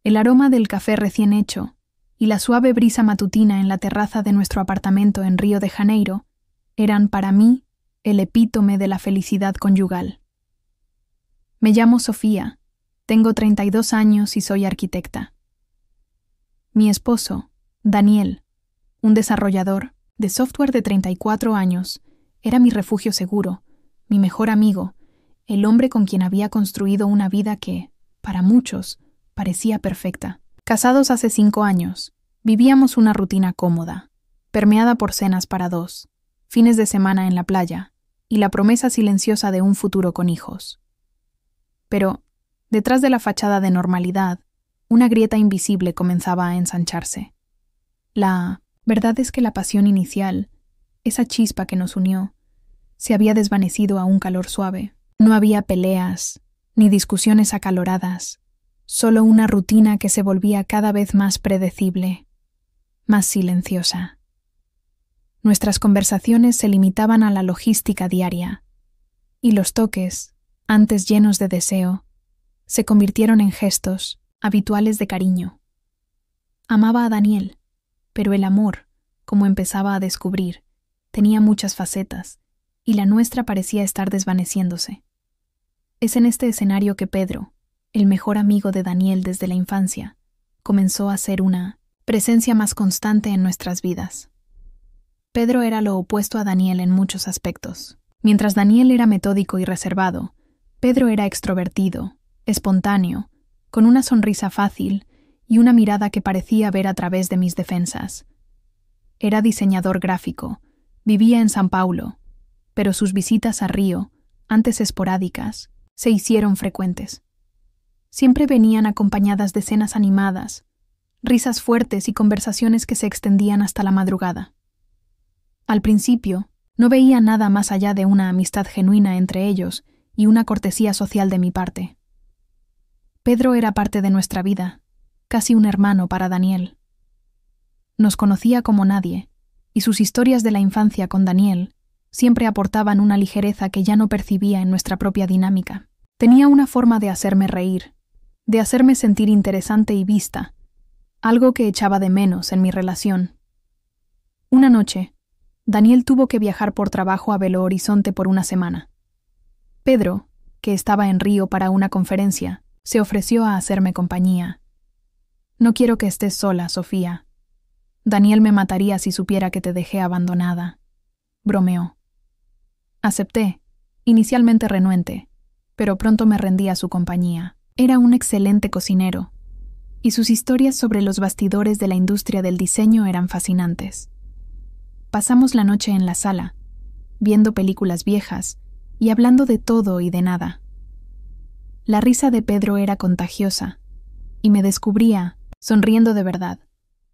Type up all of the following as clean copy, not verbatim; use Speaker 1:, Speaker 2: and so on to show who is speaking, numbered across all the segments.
Speaker 1: El aroma del café recién hecho y la suave brisa matutina en la terraza de nuestro apartamento en Río de Janeiro eran para mí el epítome de la felicidad conyugal. Me llamo Sofía, tengo 32 años y soy arquitecta. Mi esposo, Daniel, un desarrollador de software de 34 años, era mi refugio seguro, mi mejor amigo, el hombre con quien había construido una vida que, para muchos, parecía perfecta. Casados hace 5 años, vivíamos una rutina cómoda, permeada por cenas para 2, fines de semana en la playa y la promesa silenciosa de un futuro con hijos. Pero, detrás de la fachada de normalidad, una grieta invisible comenzaba a ensancharse. La verdad es que la pasión inicial, esa chispa que nos unió, se había desvanecido a un calor suave. No había peleas, ni discusiones acaloradas, solo una rutina que se volvía cada vez más predecible, más silenciosa. Nuestras conversaciones se limitaban a la logística diaria, y los toques, antes llenos de deseo, se convirtieron en gestos habituales de cariño. Amaba a Daniel, pero el amor, como empezaba a descubrir, tenía muchas facetas, y la nuestra parecía estar desvaneciéndose. Es en este escenario que Pedro, el mejor amigo de Daniel desde la infancia, comenzó a ser una presencia más constante en nuestras vidas. Pedro era lo opuesto a Daniel en muchos aspectos. Mientras Daniel era metódico y reservado, Pedro era extrovertido, espontáneo, con una sonrisa fácil y una mirada que parecía ver a través de mis defensas. Era diseñador gráfico, vivía en San Paulo, pero sus visitas a Río, antes esporádicas, se hicieron frecuentes. Siempre venían acompañadas de cenas animadas, risas fuertes y conversaciones que se extendían hasta la madrugada. Al principio, no veía nada más allá de una amistad genuina entre ellos y una cortesía social de mi parte. Pedro era parte de nuestra vida, casi un hermano para Daniel. Nos conocía como nadie, y sus historias de la infancia con Daniel siempre aportaban una ligereza que ya no percibía en nuestra propia dinámica. Tenía una forma de hacerme reír, de hacerme sentir interesante y vista, algo que echaba de menos en mi relación. Una noche, Daniel tuvo que viajar por trabajo a Belo Horizonte por una semana. Pedro, que estaba en Río para una conferencia, se ofreció a hacerme compañía. «No quiero que estés sola, Sofía. Daniel me mataría si supiera que te dejé abandonada», bromeó. Acepté, inicialmente renuente, pero pronto me rendí a su compañía. Era un excelente cocinero, y sus historias sobre los bastidores de la industria del diseño eran fascinantes. Pasamos la noche en la sala, viendo películas viejas y hablando de todo y de nada. La risa de Pedro era contagiosa, y me descubría, sonriendo de verdad,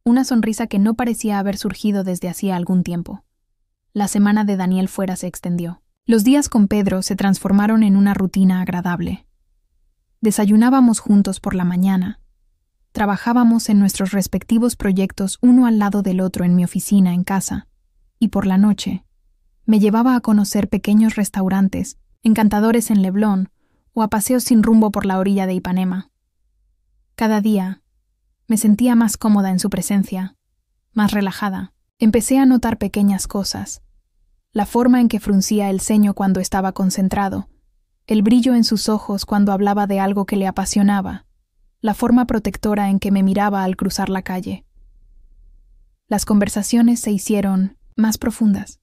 Speaker 1: una sonrisa que no parecía haber surgido desde hacía algún tiempo. La semana de Daniel fuera se extendió. Los días con Pedro se transformaron en una rutina agradable. Desayunábamos juntos por la mañana. Trabajábamos en nuestros respectivos proyectos uno al lado del otro en mi oficina en casa, y por la noche me llevaba a conocer pequeños restaurantes encantadores en Leblon o a paseos sin rumbo por la orilla de Ipanema. Cada día me sentía más cómoda en su presencia, más relajada. Empecé a notar pequeñas cosas, la forma en que fruncía el ceño cuando estaba concentrado, el brillo en sus ojos cuando hablaba de algo que le apasionaba, la forma protectora en que me miraba al cruzar la calle. Las conversaciones se hicieron más profundas.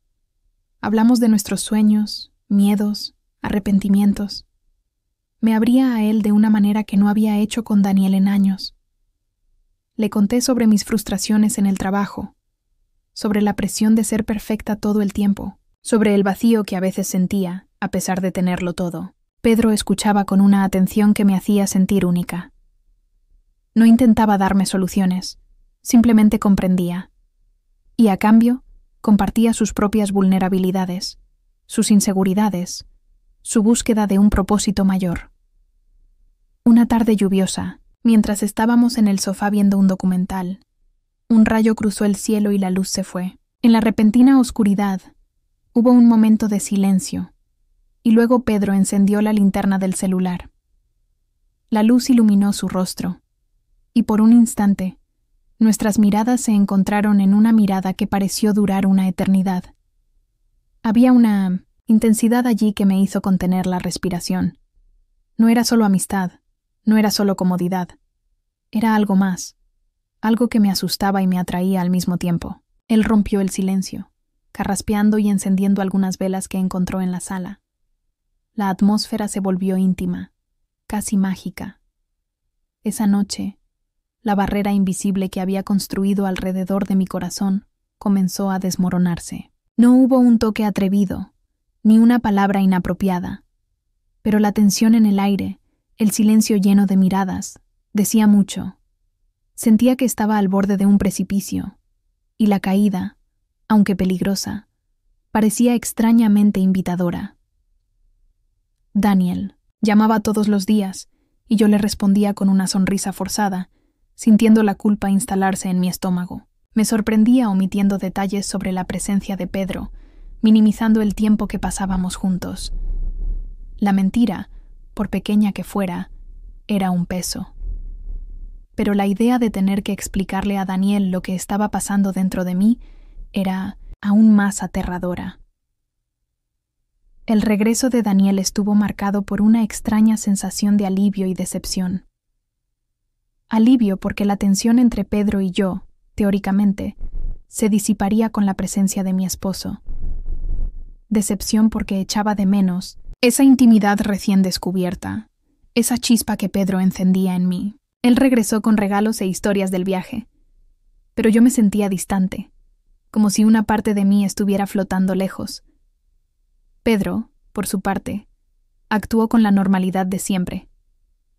Speaker 1: Hablamos de nuestros sueños, miedos, arrepentimientos. Me abría a él de una manera que no había hecho con Daniel en años. Le conté sobre mis frustraciones en el trabajo, sobre la presión de ser perfecta todo el tiempo, sobre el vacío que a veces sentía, a pesar de tenerlo todo. Pedro escuchaba con una atención que me hacía sentir única. No intentaba darme soluciones, simplemente comprendía. Y a cambio, compartía sus propias vulnerabilidades, sus inseguridades, su búsqueda de un propósito mayor. Una tarde lluviosa, mientras estábamos en el sofá viendo un documental, un rayo cruzó el cielo y la luz se fue. En la repentina oscuridad, hubo un momento de silencio, y luego Pedro encendió la linterna del celular. La luz iluminó su rostro, y por un instante, nuestras miradas se encontraron en una mirada que pareció durar una eternidad. Había una intensidad allí que me hizo contener la respiración. No era solo amistad, no era solo comodidad. Era algo más, algo que me asustaba y me atraía al mismo tiempo. Él rompió el silencio, carraspeando y encendiendo algunas velas que encontró en la sala. La atmósfera se volvió íntima, casi mágica. Esa noche, la barrera invisible que había construido alrededor de mi corazón comenzó a desmoronarse. No hubo un toque atrevido, ni una palabra inapropiada, pero la tensión en el aire, el silencio lleno de miradas, decía mucho. Sentía que estaba al borde de un precipicio, y la caída, aunque peligrosa, parecía extrañamente invitadora. Daniel llamaba todos los días, y yo le respondía con una sonrisa forzada, sintiendo la culpa instalarse en mi estómago. Me sorprendía omitiendo detalles sobre la presencia de Pedro, minimizando el tiempo que pasábamos juntos. La mentira, por pequeña que fuera, era un peso. Pero la idea de tener que explicarle a Daniel lo que estaba pasando dentro de mí era aún más aterradora. El regreso de Daniel estuvo marcado por una extraña sensación de alivio y decepción. Alivio porque la tensión entre Pedro y yo, teóricamente, se disiparía con la presencia de mi esposo. Decepción porque echaba de menos esa intimidad recién descubierta, esa chispa que Pedro encendía en mí. Él regresó con regalos e historias del viaje, pero yo me sentía distante, como si una parte de mí estuviera flotando lejos. Pedro, por su parte, actuó con la normalidad de siempre.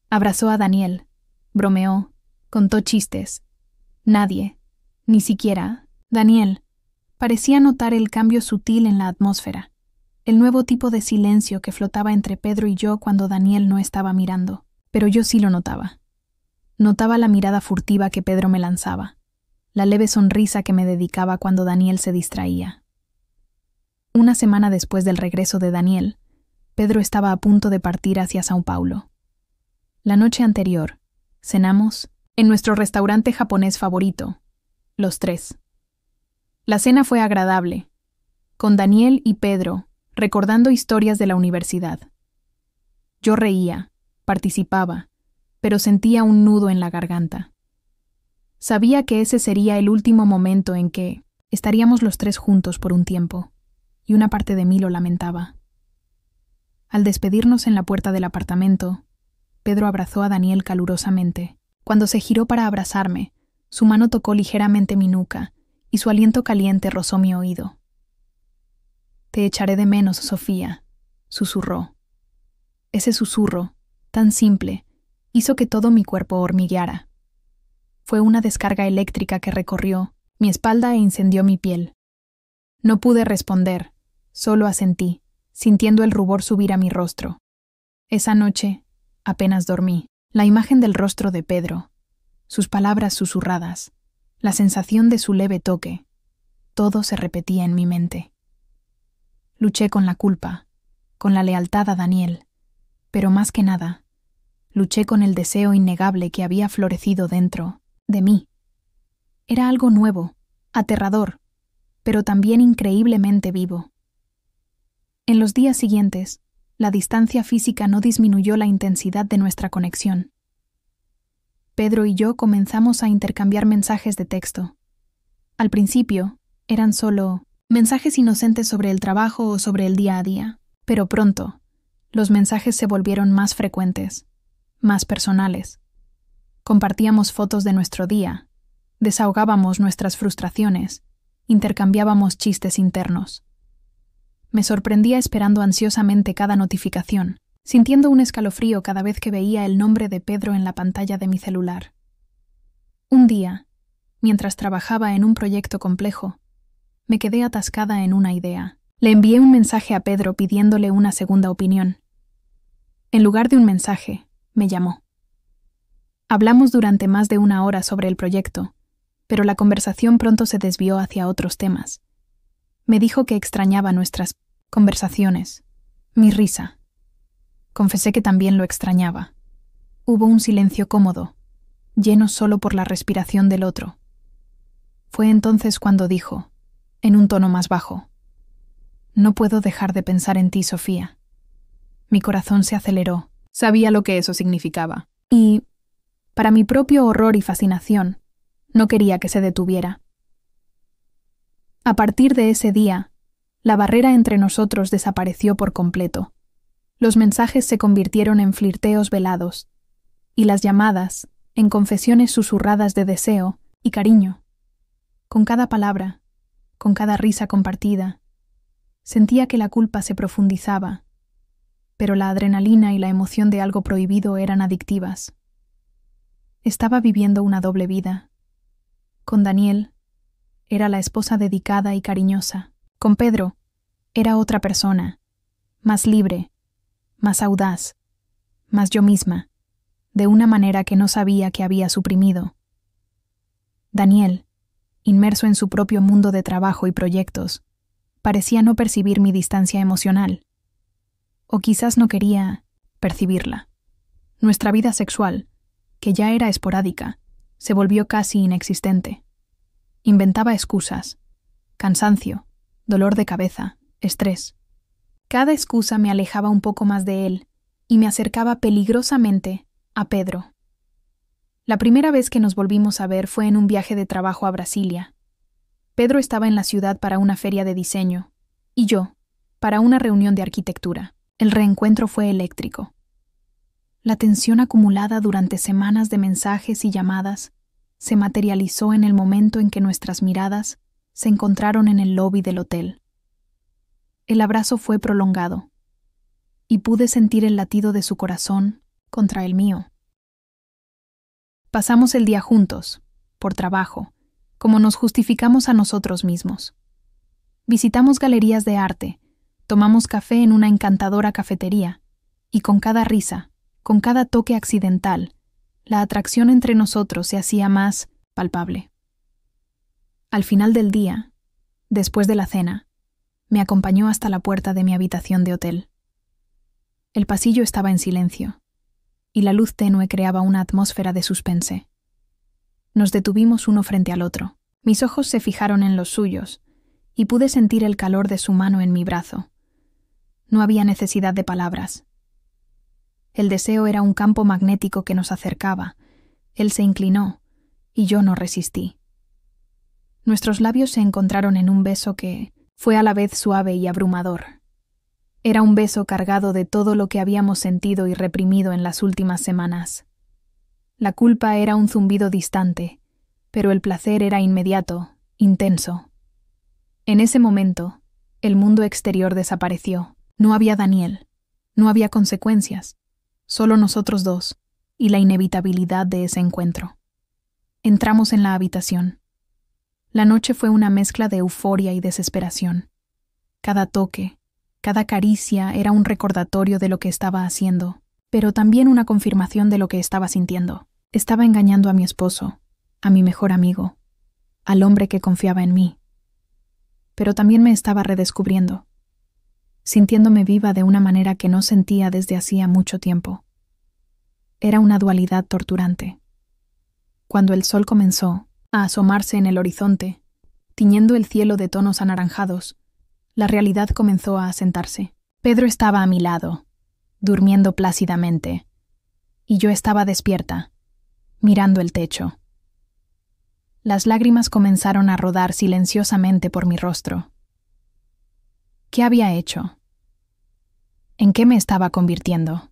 Speaker 1: Abrazó a Daniel, bromeó, contó chistes. Nadie, ni siquiera Daniel, parecía notar el cambio sutil en la atmósfera, el nuevo tipo de silencio que flotaba entre Pedro y yo cuando Daniel no estaba mirando. Pero yo sí lo notaba. Notaba la mirada furtiva que Pedro me lanzaba, la leve sonrisa que me dedicaba cuando Daniel se distraía. Una semana después del regreso de Daniel, Pedro estaba a punto de partir hacia São Paulo. La noche anterior, cenamos en nuestro restaurante japonés favorito, los tres. La cena fue agradable, con Daniel y Pedro recordando historias de la universidad. Yo reía, participaba, pero sentía un nudo en la garganta. Sabía que ese sería el último momento en que estaríamos los tres juntos por un tiempo, y una parte de mí lo lamentaba. Al despedirnos en la puerta del apartamento, Pedro abrazó a Daniel calurosamente. Cuando se giró para abrazarme, su mano tocó ligeramente mi nuca y su aliento caliente rozó mi oído. «Te echaré de menos, Sofía», susurró. Ese susurro, tan simple, hizo que todo mi cuerpo hormigueara. Fue una descarga eléctrica que recorrió mi espalda e incendió mi piel. No pude responder, solo asentí, sintiendo el rubor subir a mi rostro. Esa noche, apenas dormí. La imagen del rostro de Pedro, sus palabras susurradas, la sensación de su leve toque, todo se repetía en mi mente. Luché con la culpa, con la lealtad a Daniel, pero más que nada, luché con el deseo innegable que había florecido dentro de mí. Era algo nuevo, aterrador, pero también increíblemente vivo. En los días siguientes, la distancia física no disminuyó la intensidad de nuestra conexión. Pedro y yo comenzamos a intercambiar mensajes de texto. Al principio, eran solo mensajes inocentes sobre el trabajo o sobre el día a día, pero pronto, los mensajes se volvieron más frecuentes, más personales. Compartíamos fotos de nuestro día, desahogábamos nuestras frustraciones, intercambiábamos chistes internos. Me sorprendía esperando ansiosamente cada notificación, sintiendo un escalofrío cada vez que veía el nombre de Pedro en la pantalla de mi celular. Un día, mientras trabajaba en un proyecto complejo, me quedé atascada en una idea. Le envié un mensaje a Pedro pidiéndole una segunda opinión. En lugar de un mensaje, me llamó. Hablamos durante más de una hora sobre el proyecto, pero la conversación pronto se desvió hacia otros temas. Me dijo que extrañaba nuestras conversaciones, mi risa. Confesé que también lo extrañaba. Hubo un silencio cómodo, llenos solo por la respiración del otro. Fue entonces cuando dijo, en un tono más bajo: «No puedo dejar de pensar en ti, Sofía». Mi corazón se aceleró. Sabía lo que eso significaba. Y, para mi propio horror y fascinación, no quería que se detuviera. A partir de ese día, la barrera entre nosotros desapareció por completo. Los mensajes se convirtieron en flirteos velados, y las llamadas en confesiones susurradas de deseo y cariño. Con cada palabra, con cada risa compartida, sentía que la culpa se profundizaba, pero la adrenalina y la emoción de algo prohibido eran adictivas. Estaba viviendo una doble vida. Con Daniel, era la esposa dedicada y cariñosa. Con Pedro, era otra persona, más libre, más audaz, más yo misma, de una manera que no sabía que había suprimido. Daniel, inmerso en su propio mundo de trabajo y proyectos, parecía no percibir mi distancia emocional. O quizás no quería percibirla. Nuestra vida sexual, que ya era esporádica, se volvió casi inexistente. Inventaba excusas: cansancio, dolor de cabeza, estrés. Cada excusa me alejaba un poco más de él y me acercaba peligrosamente a Pedro. La primera vez que nos volvimos a ver fue en un viaje de trabajo a Brasilia. Pedro estaba en la ciudad para una feria de diseño y yo para una reunión de arquitectura. El reencuentro fue eléctrico. La tensión acumulada durante semanas de mensajes y llamadas se materializó en el momento en que nuestras miradas se encontraron en el lobby del hotel. El abrazo fue prolongado y pude sentir el latido de su corazón contra el mío. Pasamos el día juntos, por trabajo, como nos justificamos a nosotros mismos. Visitamos galerías de arte, tomamos café en una encantadora cafetería, y con cada risa, con cada toque accidental, la atracción entre nosotros se hacía más palpable. Al final del día, después de la cena, me acompañó hasta la puerta de mi habitación de hotel. El pasillo estaba en silencio, y la luz tenue creaba una atmósfera de suspense. Nos detuvimos uno frente al otro. Mis ojos se fijaron en los suyos, y pude sentir el calor de su mano en mi brazo. No había necesidad de palabras. El deseo era un campo magnético que nos acercaba. Él se inclinó, y yo no resistí. Nuestros labios se encontraron en un beso que fue a la vez suave y abrumador. Era un beso cargado de todo lo que habíamos sentido y reprimido en las últimas semanas. La culpa era un zumbido distante, pero el placer era inmediato, intenso. En ese momento, el mundo exterior desapareció. No había Daniel, no había consecuencias, solo nosotros dos y la inevitabilidad de ese encuentro. Entramos en la habitación. La noche fue una mezcla de euforia y desesperación. Cada toque, cada caricia era un recordatorio de lo que estaba haciendo, pero también una confirmación de lo que estaba sintiendo. Estaba engañando a mi esposo, a mi mejor amigo, al hombre que confiaba en mí. Pero también me estaba redescubriendo, sintiéndome viva de una manera que no sentía desde hacía mucho tiempo. Era una dualidad torturante. Cuando el sol comenzó a asomarse en el horizonte, tiñendo el cielo de tonos anaranjados, la realidad comenzó a asentarse. Pedro estaba a mi lado, durmiendo plácidamente, y yo estaba despierta, mirando el techo. Las lágrimas comenzaron a rodar silenciosamente por mi rostro. ¿Qué había hecho? ¿En qué me estaba convirtiendo?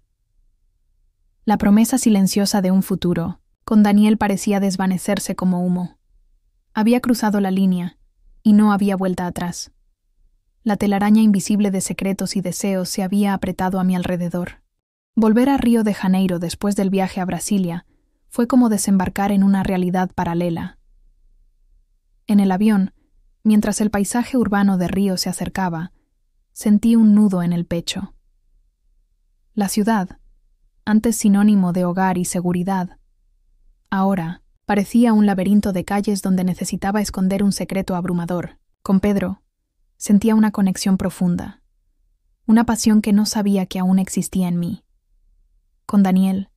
Speaker 1: La promesa silenciosa de un futuro, con Daniel, parecía desvanecerse como humo. Había cruzado la línea, y no había vuelta atrás. La telaraña invisible de secretos y deseos se había apretado a mi alrededor. Volver a Río de Janeiro después del viaje a Brasilia fue como desembarcar en una realidad paralela. En el avión, mientras el paisaje urbano de Río se acercaba, sentí un nudo en el pecho. La ciudad, antes sinónimo de hogar y seguridad, ahora parecía un laberinto de calles donde necesitaba esconder un secreto abrumador. Con Pedro, sentía una conexión profunda, una pasión que no sabía que aún existía en mí. Con Daniel,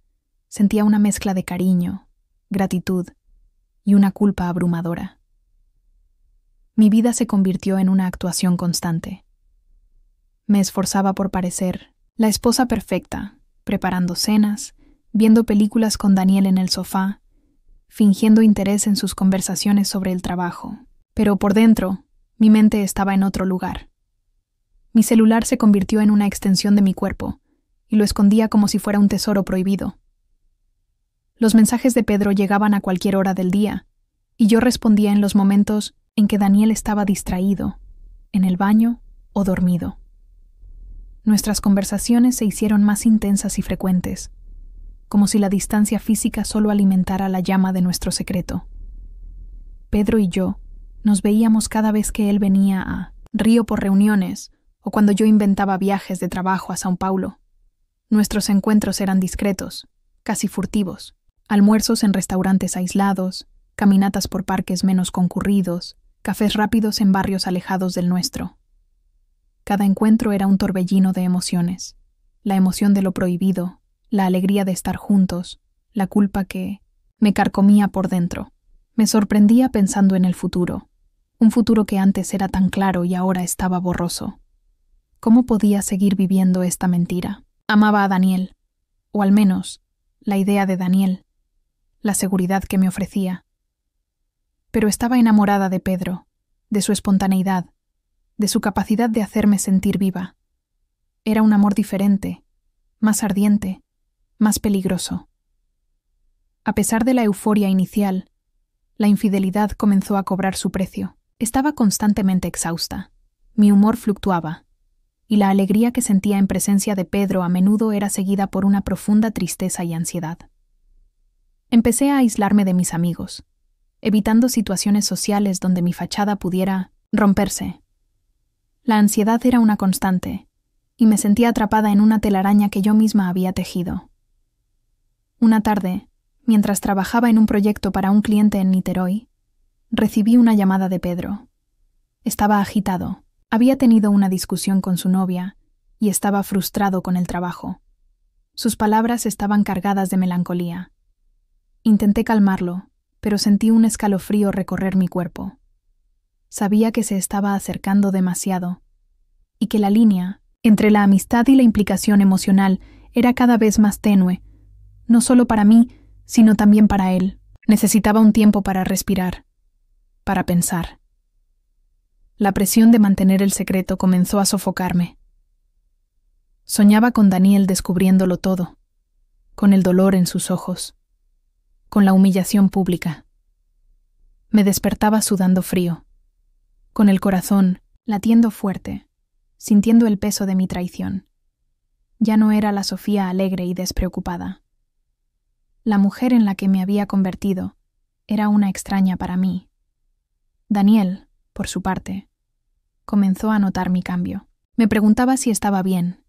Speaker 1: sentía una mezcla de cariño, gratitud y una culpa abrumadora. Mi vida se convirtió en una actuación constante. Me esforzaba por parecer la esposa perfecta, preparando cenas, viendo películas con Daniel en el sofá, fingiendo interés en sus conversaciones sobre el trabajo. Pero por dentro, mi mente estaba en otro lugar. Mi celular se convirtió en una extensión de mi cuerpo, y lo escondía como si fuera un tesoro prohibido. Los mensajes de Pedro llegaban a cualquier hora del día, y yo respondía en los momentos en que Daniel estaba distraído, en el baño o dormido. Nuestras conversaciones se hicieron más intensas y frecuentes, como si la distancia física solo alimentara la llama de nuestro secreto. Pedro y yo nos veíamos cada vez que él venía a Río por reuniones o cuando yo inventaba viajes de trabajo a São Paulo. Nuestros encuentros eran discretos, casi furtivos, almuerzos en restaurantes aislados, caminatas por parques menos concurridos, cafés rápidos en barrios alejados del nuestro. Cada encuentro era un torbellino de emociones, la emoción de lo prohibido, la alegría de estar juntos, la culpa que me carcomía por dentro. Me sorprendía pensando en el futuro, un futuro que antes era tan claro y ahora estaba borroso. ¿Cómo podía seguir viviendo esta mentira? Amaba a Daniel, o al menos la idea de Daniel, la seguridad que me ofrecía. Pero estaba enamorada de Pedro, de su espontaneidad, de su capacidad de hacerme sentir viva. Era un amor diferente, más ardiente, más peligroso. A pesar de la euforia inicial, la infidelidad comenzó a cobrar su precio. Estaba constantemente exhausta, mi humor fluctuaba, y la alegría que sentía en presencia de Pedro a menudo era seguida por una profunda tristeza y ansiedad. Empecé a aislarme de mis amigos, evitando situaciones sociales donde mi fachada pudiera romperse. La ansiedad era una constante, y me sentía atrapada en una telaraña que yo misma había tejido. Una tarde, mientras trabajaba en un proyecto para un cliente en Niterói, recibí una llamada de Pedro. Estaba agitado, había tenido una discusión con su novia y estaba frustrado con el trabajo. Sus palabras estaban cargadas de melancolía. Intenté calmarlo, pero sentí un escalofrío recorrer mi cuerpo. Sabía que se estaba acercando demasiado y que la línea entre la amistad y la implicación emocional era cada vez más tenue, no solo para mí, sino también para él. Necesitaba un tiempo para respirar, para pensar. La presión de mantener el secreto comenzó a sofocarme. Soñaba con Daniel descubriéndolo todo, con el dolor en sus ojos, con la humillación pública. Me despertaba sudando frío, con el corazón latiendo fuerte, sintiendo el peso de mi traición. Ya no era la Sofía alegre y despreocupada. La mujer en la que me había convertido era una extraña para mí. Daniel, por su parte, comenzó a notar mi cambio. Me preguntaba si estaba bien,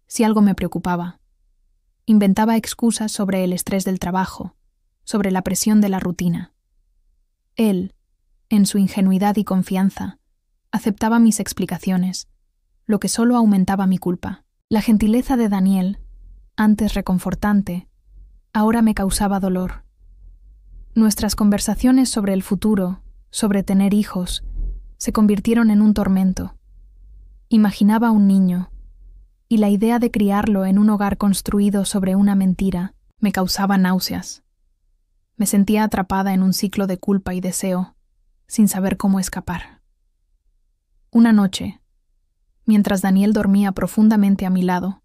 Speaker 1: si algo me preocupaba. Inventaba excusas sobre el estrés del trabajo, sobre la presión de la rutina. Él, en su ingenuidad y confianza, aceptaba mis explicaciones, lo que solo aumentaba mi culpa. La gentileza de Daniel, antes reconfortante, ahora me causaba dolor. Nuestras conversaciones sobre el futuro, sobre tener hijos, se convirtieron en un tormento. Imaginaba un niño, y la idea de criarlo en un hogar construido sobre una mentira me causaba náuseas. Me sentía atrapada en un ciclo de culpa y deseo, sin saber cómo escapar. Una noche, mientras Daniel dormía profundamente a mi lado,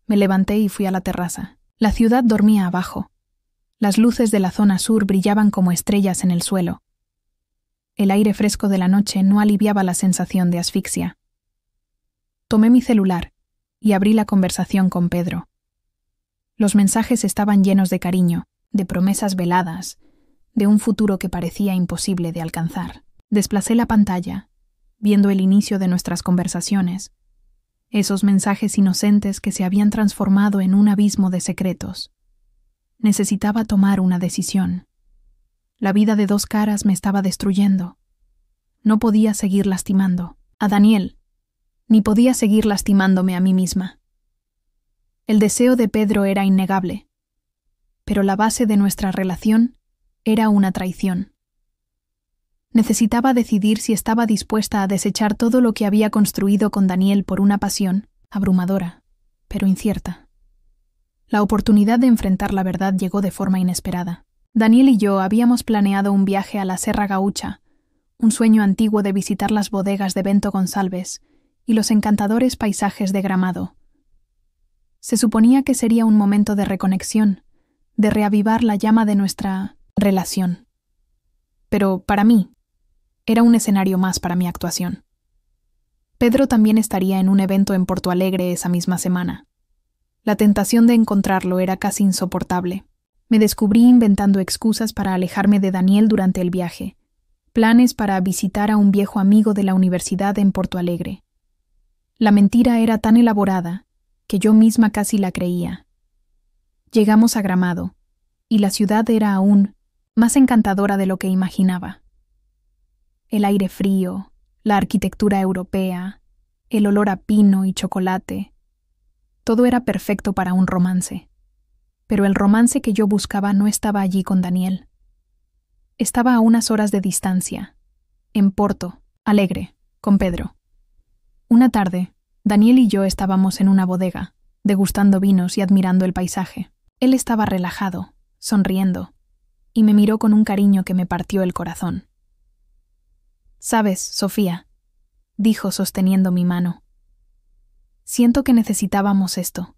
Speaker 1: me levanté y fui a la terraza. La ciudad dormía abajo. Las luces de la zona sur brillaban como estrellas en el suelo. El aire fresco de la noche no aliviaba la sensación de asfixia. Tomé mi celular y abrí la conversación con Pedro. Los mensajes estaban llenos de cariño, de promesas veladas, de un futuro que parecía imposible de alcanzar. Desplacé la pantalla, viendo el inicio de nuestras conversaciones, esos mensajes inocentes que se habían transformado en un abismo de secretos. Necesitaba tomar una decisión. La vida de dos caras me estaba destruyendo. No podía seguir lastimando a Daniel, ni podía seguir lastimándome a mí misma. El deseo de Pedro era innegable, pero la base de nuestra relación Era una traición. Necesitaba decidir si estaba dispuesta a desechar todo lo que había construido con Daniel por una pasión abrumadora, pero incierta. La oportunidad de enfrentar la verdad llegó de forma inesperada. Daniel y yo habíamos planeado un viaje a la Serra Gaúcha, un sueño antiguo de visitar las bodegas de Bento González y los encantadores paisajes de Gramado. Se suponía que sería un momento de reconexión, de reavivar la llama de nuestra relación. Pero para mí, era un escenario más para mi actuación. Pedro también estaría en un evento en Porto Alegre esa misma semana. La tentación de encontrarlo era casi insoportable. Me descubrí inventando excusas para alejarme de Daniel durante el viaje, planes para visitar a un viejo amigo de la universidad en Porto Alegre. La mentira era tan elaborada que yo misma casi la creía. Llegamos a Gramado, y la ciudad era aún más encantadora de lo que imaginaba. El aire frío, la arquitectura europea, el olor a pino y chocolate. Todo era perfecto para un romance. Pero el romance que yo buscaba no estaba allí con Daniel. Estaba a unas horas de distancia, en Porto Alegre, con Pedro. Una tarde, Daniel y yo estábamos en una bodega, degustando vinos y admirando el paisaje. Él estaba relajado, sonriendo, y me miró con un cariño que me partió el corazón. «Sabes, Sofía», dijo sosteniendo mi mano, «siento que necesitábamos esto.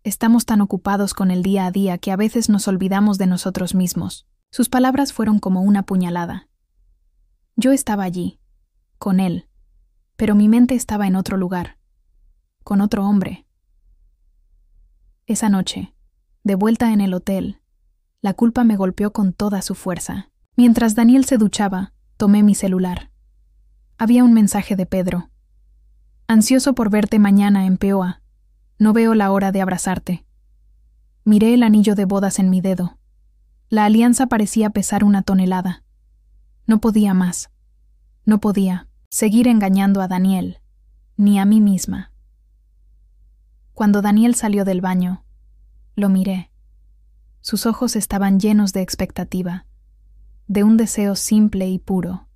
Speaker 1: Estamos tan ocupados con el día a día que a veces nos olvidamos de nosotros mismos». Sus palabras fueron como una puñalada. Yo estaba allí, con él, pero mi mente estaba en otro lugar, con otro hombre. Esa noche, de vuelta en el hotel, la culpa me golpeó con toda su fuerza. Mientras Daniel se duchaba, tomé mi celular. Había un mensaje de Pedro. «Ansioso por verte mañana en Peoa. No veo la hora de abrazarte». Miré el anillo de bodas en mi dedo. La alianza parecía pesar 1 tonelada. No podía más. No podía seguir engañando a Daniel, ni a mí misma. Cuando Daniel salió del baño, lo miré. Sus ojos estaban llenos de expectativa, de un deseo simple y puro.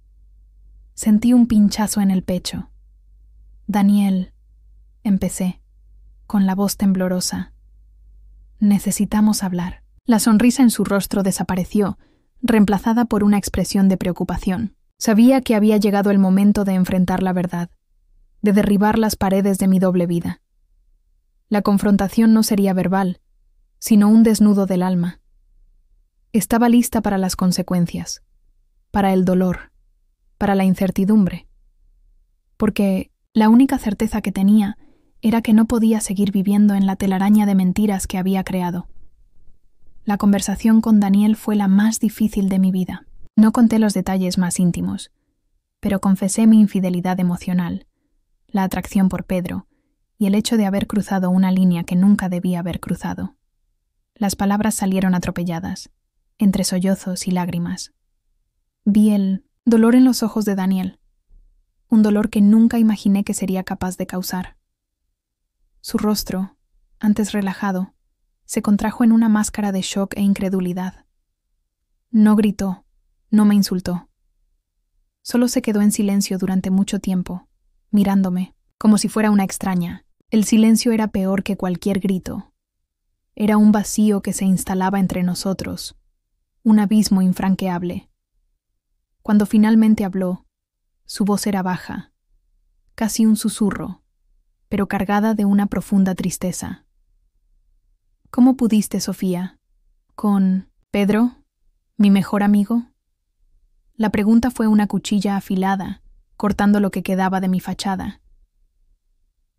Speaker 1: Sentí un pinchazo en el pecho. «Daniel», empecé, con la voz temblorosa, «necesitamos hablar». La sonrisa en su rostro desapareció, reemplazada por una expresión de preocupación. Sabía que había llegado el momento de enfrentar la verdad, de derribar las paredes de mi doble vida. La confrontación no sería verbal, sino un desnudo del alma. Estaba lista para las consecuencias, para el dolor, para la incertidumbre. Porque la única certeza que tenía era que no podía seguir viviendo en la telaraña de mentiras que había creado. La conversación con Daniel fue la más difícil de mi vida. No conté los detalles más íntimos, pero confesé mi infidelidad emocional, la atracción por Pedro y el hecho de haber cruzado una línea que nunca debía haber cruzado. Las palabras salieron atropelladas, entre sollozos y lágrimas. Vi el dolor en los ojos de Daniel, un dolor que nunca imaginé que sería capaz de causar. Su rostro, antes relajado, se contrajo en una máscara de shock e incredulidad. No gritó, no me insultó. Solo se quedó en silencio durante mucho tiempo, mirándome, como si fuera una extraña. El silencio era peor que cualquier grito. Era un vacío que se instalaba entre nosotros, un abismo infranqueable. Cuando finalmente habló, su voz era baja, casi un susurro, pero cargada de una profunda tristeza. «¿Cómo pudiste, Sofía? ¿Con Pedro, mi mejor amigo?» La pregunta fue una cuchilla afilada, cortando lo que quedaba de mi fachada.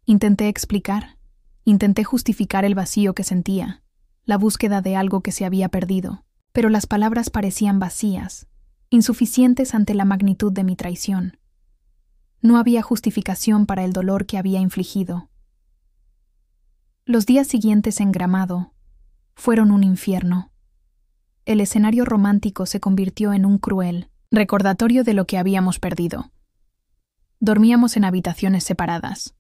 Speaker 1: Intenté explicar, intenté justificar el vacío que sentía, la búsqueda de algo que se había perdido, pero las palabras parecían vacías, insuficientes ante la magnitud de mi traición. No había justificación para el dolor que había infligido. Los días siguientes en Gramado fueron un infierno. El escenario romántico se convirtió en un cruel recordatorio de lo que habíamos perdido. Dormíamos en habitaciones separadas.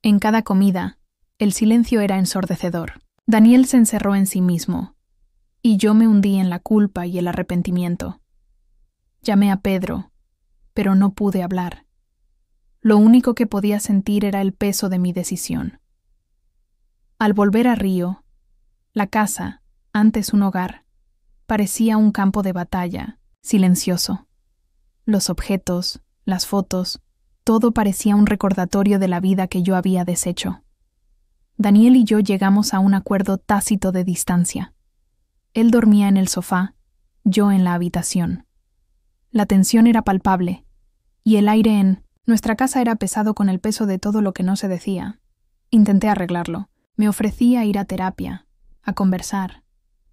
Speaker 1: En cada comida, el silencio era ensordecedor. Daniel se encerró en sí mismo. Y yo me hundí en la culpa y el arrepentimiento. Llamé a Pedro, pero no pude hablar. Lo único que podía sentir era el peso de mi decisión. Al volver a Río, la casa, antes un hogar, parecía un campo de batalla, silencioso. Los objetos, las fotos, todo parecía un recordatorio de la vida que yo había deshecho. Daniel y yo llegamos a un acuerdo tácito de distancia. Él dormía en el sofá, yo en la habitación. La tensión era palpable, y el aire en nuestra casa era pesado con el peso de todo lo que no se decía. Intenté arreglarlo. Me ofrecí a ir a terapia, a conversar,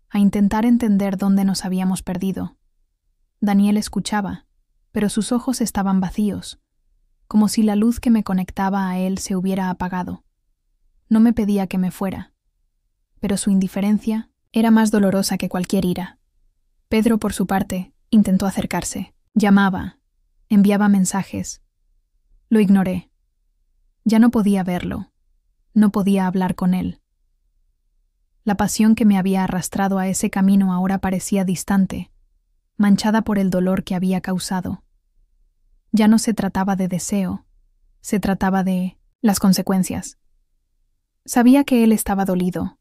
Speaker 1: a intentar entender dónde nos habíamos perdido. Daniel escuchaba, pero sus ojos estaban vacíos, como si la luz que me conectaba a él se hubiera apagado. No me pedía que me fuera, pero su indiferencia era más dolorosa que cualquier ira. Pedro, por su parte, intentó acercarse. Llamaba, enviaba mensajes. Lo ignoré. Ya no podía verlo. No podía hablar con él. La pasión que me había arrastrado a ese camino ahora parecía distante, manchada por el dolor que había causado. Ya no se trataba de deseo, se trataba de las consecuencias. Sabía que él estaba dolido,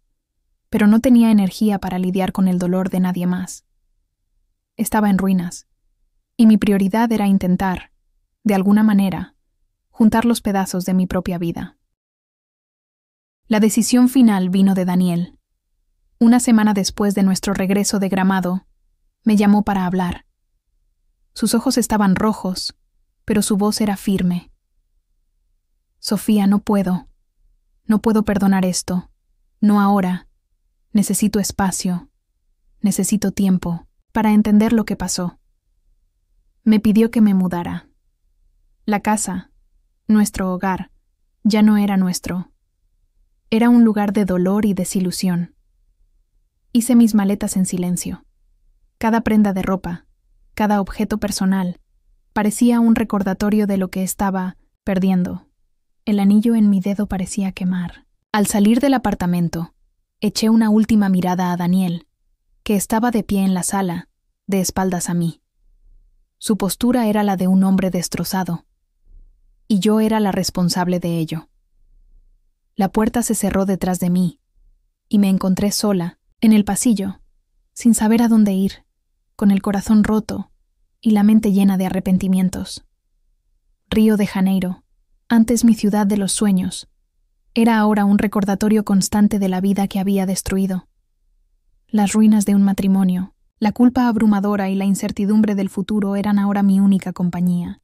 Speaker 1: pero no tenía energía para lidiar con el dolor de nadie más. Estaba en ruinas, y mi prioridad era intentar, de alguna manera, juntar los pedazos de mi propia vida. La decisión final vino de Daniel. Una semana después de nuestro regreso de Gramado, me llamó para hablar. Sus ojos estaban rojos, pero su voz era firme. Sofía, no puedo perdonar esto. No ahora. Necesito espacio. Necesito tiempo para entender lo que pasó. Me pidió que me mudara. La casa, nuestro hogar, ya no era nuestro. Era un lugar de dolor y desilusión. Hice mis maletas en silencio. Cada prenda de ropa, cada objeto personal, parecía un recordatorio de lo que estaba perdiendo. El anillo en mi dedo parecía quemar. Al salir del apartamento, eché una última mirada a Daniel, que estaba de pie en la sala, de espaldas a mí. Su postura era la de un hombre destrozado, y yo era la responsable de ello. La puerta se cerró detrás de mí, y me encontré sola, en el pasillo, sin saber a dónde ir, con el corazón roto y la mente llena de arrepentimientos. Río de Janeiro, antes mi ciudad de los sueños, era ahora un recordatorio constante de la vida que había destruido. Las ruinas de un matrimonio, la culpa abrumadora y la incertidumbre del futuro eran ahora mi única compañía.